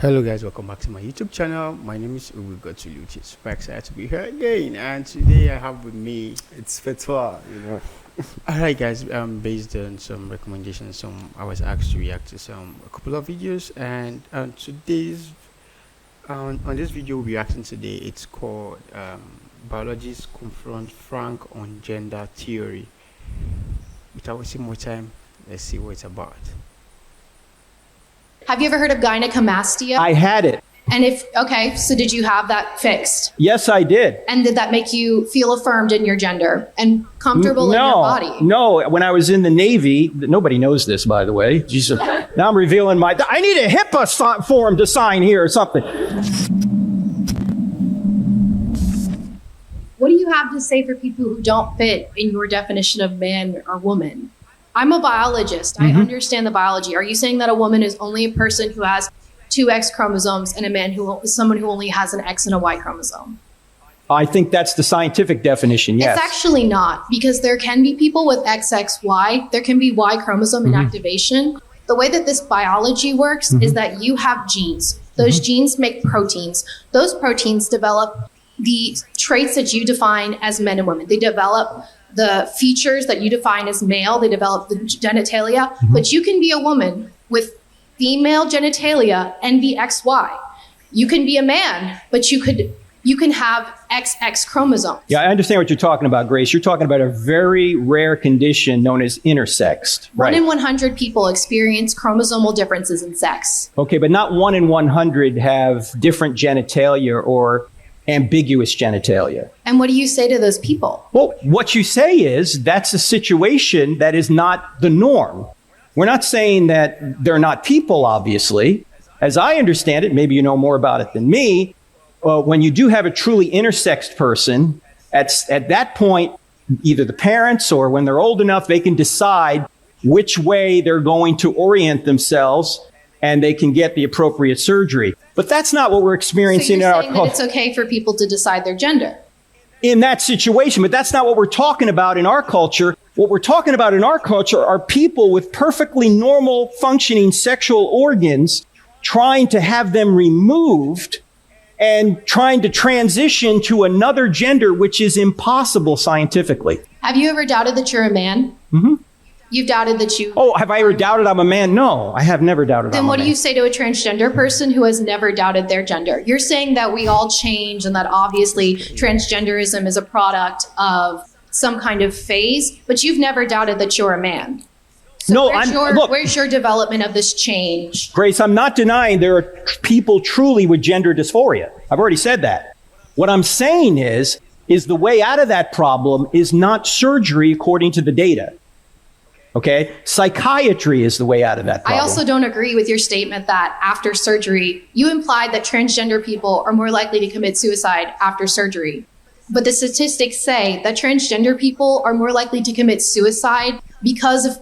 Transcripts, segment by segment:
Hello guys, welcome back to my YouTube channel. My name is Ugotuluchi. Super excited to be here again, and today I have with me It's Fetwa, alright guys, based on some recommendations, I was asked to react to a couple of videos, and today's on this video we'll be reacting today. It's called Biologists Confront Frank on Gender Theory. Without wasting more time, let's see what it's about. Have you ever heard of gynecomastia? I had it. And so did you have that fixed? Yes, I did. And did that make you feel affirmed in your gender and comfortable in your body? No, when I was in the Navy, nobody knows this, by the way. Jesus, now I'm revealing I need a HIPAA form to sign here or something. What do you have to say for people who don't fit in your definition of man or woman? I'm a biologist. I understand the biology. Are you saying that a woman is only a person who has two X chromosomes and a man who is someone who only has an X and a Y chromosome? I think that's the scientific definition, yes. It's actually not, because there can be people with XXY. There can be Y chromosome inactivation. The way that this biology works is that you have genes. Those genes make proteins. Those proteins develop the traits that you define as men and women. They develop the features that you define as male. They develop the genitalia. But you can be a woman with female genitalia and be XY. You can be a man, but you can have XX chromosomes. Yeah, I understand what you're talking about, Grace. You're talking about a very rare condition known as intersexed, right? 1 in 100 people experience chromosomal differences in sex. Okay, but not 1 in 100 have different genitalia or ambiguous genitalia. And what do you say to those people? Well, what you say is that's a situation that is not the norm. We're not saying that they're not people, obviously. As I understand it, maybe you know more about it than me, when you do have a truly intersexed person, at that point, either the parents or when they're old enough, they can decide which way they're going to orient themselves, and they can get the appropriate surgery. But that's not what we're experiencing in our culture. That it's okay for people to decide their gender. In that situation, but that's not what we're talking about in our culture. What we're talking about in our culture are people with perfectly normal functioning sexual organs trying to have them removed and trying to transition to another gender, which is impossible scientifically. Have you ever doubted that you're a man? You've doubted that you... Oh, have I ever doubted I'm a man? No, I have never doubted I'm a man. Then what do you say to a transgender person who has never doubted their gender? You're saying that we all change and that obviously transgenderism is a product of some kind of phase, but you've never doubted that you're a man. So no, where's your development of this change? Grace, I'm not denying there are people truly with gender dysphoria. I've already said that. What I'm saying is the way out of that problem is not surgery according to the data. Okay? Psychiatry is the way out of that problem. I also don't agree with your statement that after surgery, you implied that transgender people are more likely to commit suicide after surgery. But the statistics say that transgender people are more likely to commit suicide because of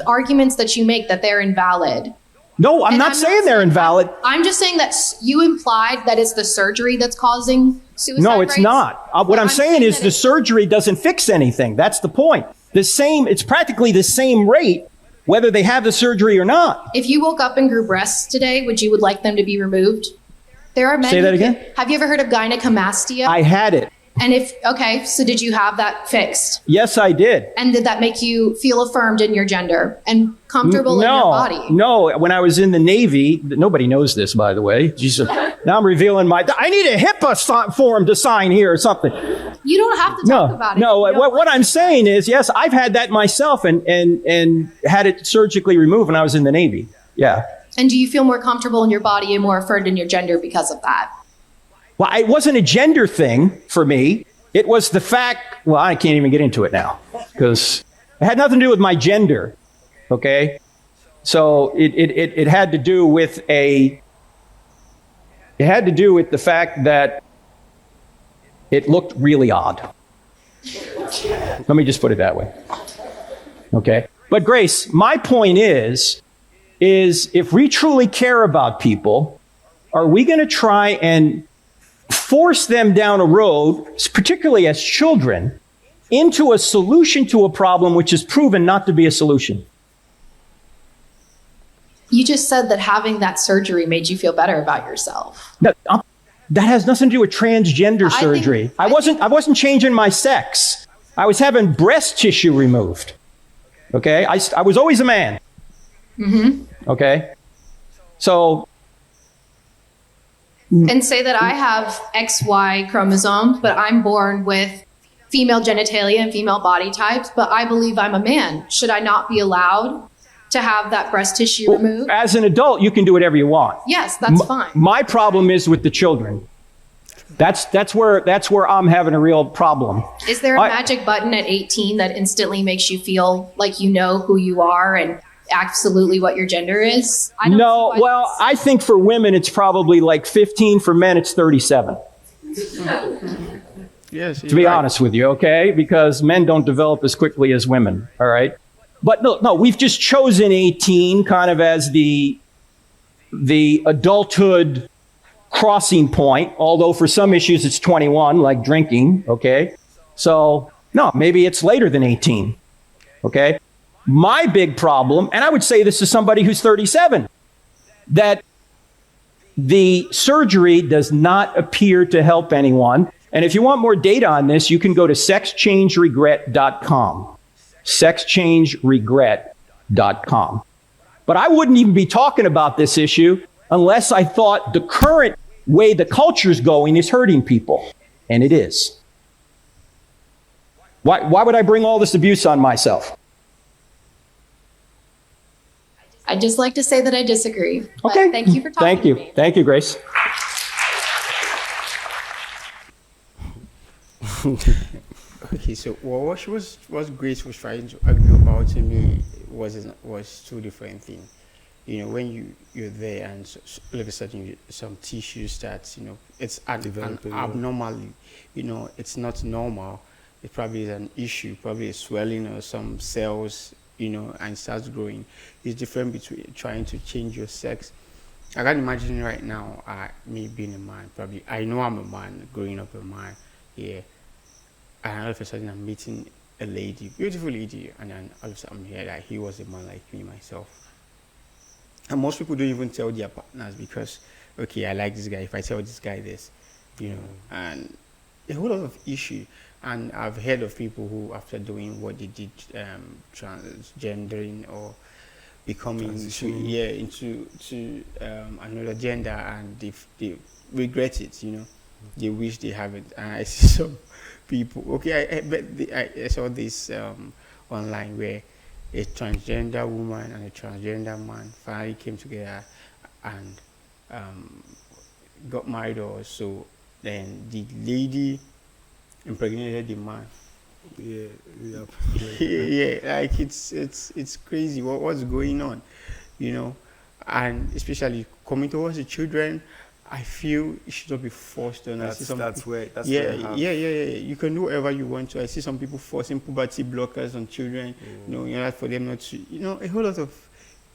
arguments that you make that they're invalid. No, I'm not saying they're invalid. I'm just saying that you implied that it's the surgery that's causing suicide. No, it's not. What I'm saying is the surgery doesn't fix anything. That's the point. It's practically the same rate, whether they have the surgery or not. If you woke up and grew breasts today, would you like them to be removed? There are men. Say that again? Have you ever heard of gynecomastia? I had it. And so did you have that fixed? Yes, I did. And did that make you feel affirmed in your gender and comfortable in your body? No, when I was in the Navy, nobody knows this, by the way. Jesus, now I'm revealing I need a HIPAA form to sign here or something. You don't have to talk about it. No, what I'm saying is, yes, I've had that myself and had it surgically removed when I was in the Navy. Yeah. And do you feel more comfortable in your body and more affirmed in your gender because of that? Well, it wasn't a gender thing for me. It was the fact, well, I can't even get into it now because it had nothing to do with my gender. Okay. So it had to do with the fact that it looked really odd. Let me just put it that way. Okay. But Grace, my point is if we truly care about people, are we going to try and force them down a road, particularly as children, into a solution to a problem which is proven not to be a solution? You just said that having that surgery made you feel better about yourself. That has nothing to do with transgender surgery. I wasn't changing my sex. I was having breast tissue removed. Okay? I was always a man. Mm-hmm. Okay? So. And say that I have XY chromosomes, but I'm born with female genitalia and female body types, but I believe I'm a man. Should I not be allowed to have that breast tissue removed? As an adult, you can do whatever you want. Yes, that's fine. My problem is with the children. That's where I'm having a real problem. Is there a magic button at 18 that instantly makes you feel like you know who you are and absolutely what your gender is? No, well, I think for women it's probably like 15. For men it's 37. Yes, to be honest with you, okay? Because men don't develop as quickly as women, all right? But no, we've just chosen 18 kind of as the adulthood crossing point, although for some issues it's 21, like drinking, okay? So, no, maybe it's later than 18, okay? My big problem, and I would say this to somebody who's 37, that the surgery does not appear to help anyone. And if you want more data on this, you can go to sexchangeregret.com. Sexchangeregret.com. But I wouldn't even be talking about this issue unless I thought the current way the culture's going is hurting people. And it is. Why would I bring all this abuse on myself? I'd just like to say that I disagree. Okay. Thank you for talking to me. Thank you, Grace. Okay, so what Grace was trying to argue about to me was two different things. You know, when you're there and all of a sudden some tissue starts, it's abnormally, it's not normal. It probably is an issue, probably a swelling or some cells, and starts growing. It's different between trying to change your sex. I can imagine right now, me being a man, probably, I know I'm a man, growing up a man, yeah. And all of a sudden I'm meeting a lady, beautiful lady, and then all of a sudden I'm here that he was a man like me, myself. And most people don't even tell their partners because, okay, I like this guy. If I tell this guy this, and a whole lot of issue. And I've heard of people who, after doing what they did, transgendering or becoming into another gender, and they regret it. They wish they haven't. And I see some people. Okay, I saw this online where a transgender woman and a transgender man finally came together and got married or so. Then the lady impregnated the man. Yeah. Yeah, like it's crazy what's going on, and especially coming towards the children. I feel it should not be forced on. That's where you can do whatever you want to. I see some people forcing puberty blockers on children, for them not to, a whole lot of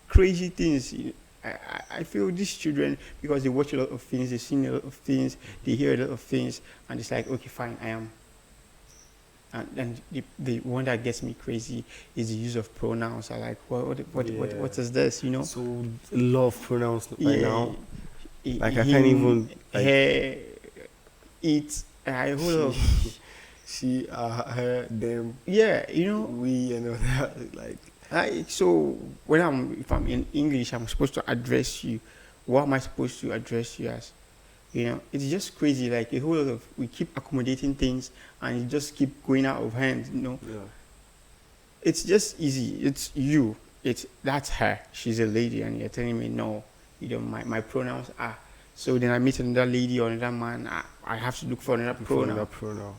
crazy things. I feel these children, because they watch a lot of things, they've seen a lot of things, they hear a lot of things, and it's like, okay, fine, I am. And the one that gets me crazy is the use of pronouns. I like, what is this, So a lot of pronouns right now. Like I can't even hair, it, I hold of she, her, them. Yeah, we and all that. Like so if I'm in English, I'm supposed to address you. What am I supposed to address you as? It's just crazy. Like a whole lot of, we keep accommodating things and it just keep going out of hand. Yeah. It's just easy. It's you. That's her. She's a lady, and you're telling me no. My pronouns are. So then I meet another lady or another man. I have to look for another pronoun.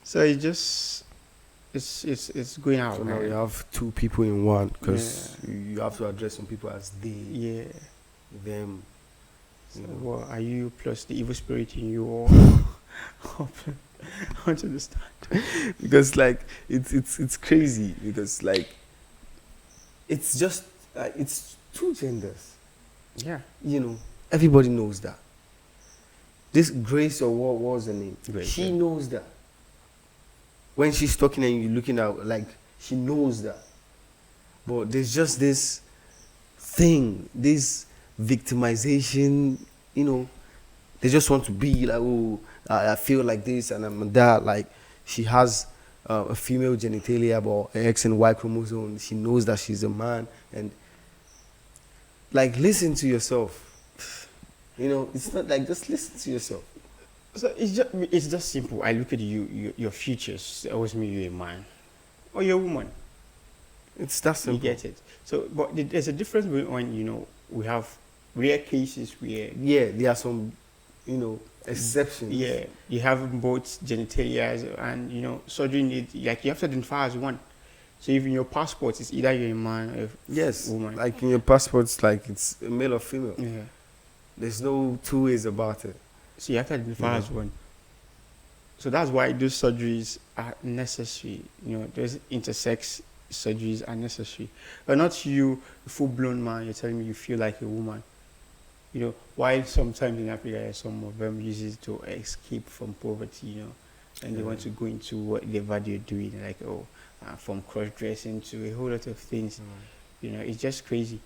So it's going out. So now you have two people in one, because you have to address some people as they. Yeah. Them. So what are you plus the evil spirit in you, or I want to understand. Because like it's crazy, because like it's just it's two genders. Yeah. Everybody knows that. This Grace, or what was her name? Grace, she knows that. When she's talking and you're looking at, like, she knows that. But there's just this thing, this victimization, you know, they just want to be like, oh, I feel like this and I'm that. Like, she has a female genitalia, but X and Y chromosome. She knows that she's a man, and like, listen to yourself. You know, it's not like, just listen to yourself. So it's just simple. I look at your futures. Always me, you're a man or you're a woman. It's that You simple. get it. So, but there's a difference when we have rare cases where Yeah, there are some, exceptions. yeah, you have both genitalia and surgery need, like, you have to identify as one. So if in your passport it's either you're a man or a Yes, woman. like in your passports, like it's a male or female. Yeah. There's no two ways about it. So you have to identify as one. So that's why those surgeries are necessary. Those intersex surgeries are necessary. But not you, full blown man, you're telling me you feel like a woman. While sometimes in Africa, some of them use it to escape from poverty, and they want to go into whatever they're doing, like, from cross dressing to a whole lot of things. It's just crazy.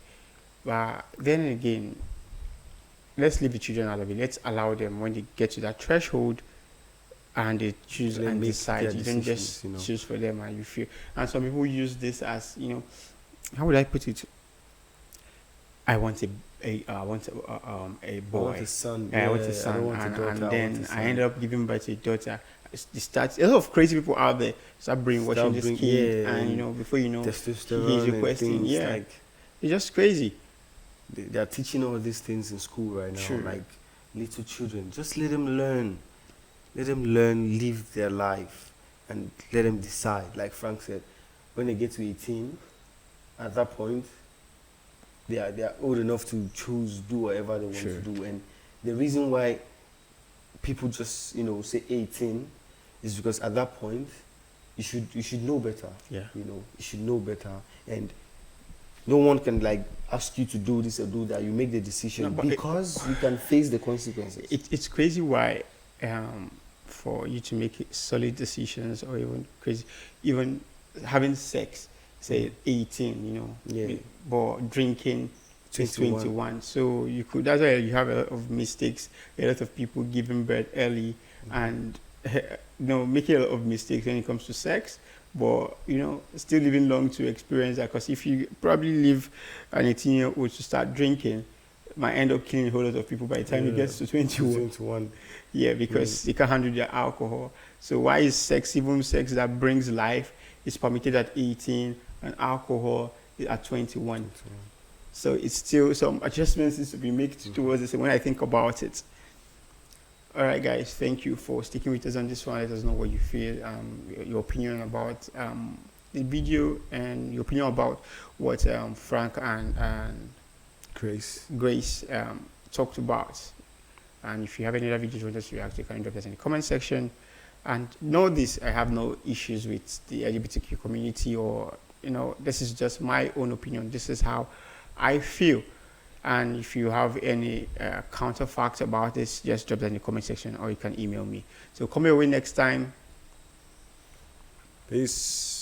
But then again, let's leave the children out of it. Let's allow them, when they get to that threshold and they choose They and make decide. their You don't just decisions, choose for them and you feel. And some people use this as, how would I put it? I want I want a boy. I want a son. I want a I son, don't want a and daughter, I want then a son. I end up giving birth to a daughter. A lot of crazy people out there start brainwashing this kid, and before you know, testosterone he's and requesting. things, Yeah, like it's just crazy. they are teaching all these things in school right now. Sure. Like, little children, just let them learn. Let them learn, live their life, and let them decide. Like Frank said, when they get to 18, at that point, they are old enough to choose, do whatever they want Sure. to do. And the reason why people just say 18 is because at that point you should know better. Yeah. You should know better, and no one can like ask you to do this or do that. You make the decision No, but because you can face the consequences. It's crazy why for you to make solid decisions, or even having sex, say 18, Yeah. but drinking is 21. 21. So that's why you have a lot of mistakes, a lot of people giving birth early, and making a lot of mistakes when it comes to sex, but still living long to experience that. Because if you probably leave an 18-year-old to start drinking, might end up killing a whole lot of people by the time he gets to 21. 21. Yeah, because they can't handle their alcohol. So why is sex, even sex that brings life, is permitted at 18 and alcohol is at 21? So it's still some adjustments needs to be made towards this when I think about it. All right, guys, thank you for sticking with us on this one. Let us know what you feel, your opinion about the video, and your opinion about what Frank and Grace talked about. And if you have any other videos you want us to react to, you can drop us in the comment section. And know this, I have no issues with the LGBTQ community, or this is just my own opinion. This is how I feel. And if you have any counterfacts about this, just drop that in the comment section, or you can email me. So come your way next time. Peace.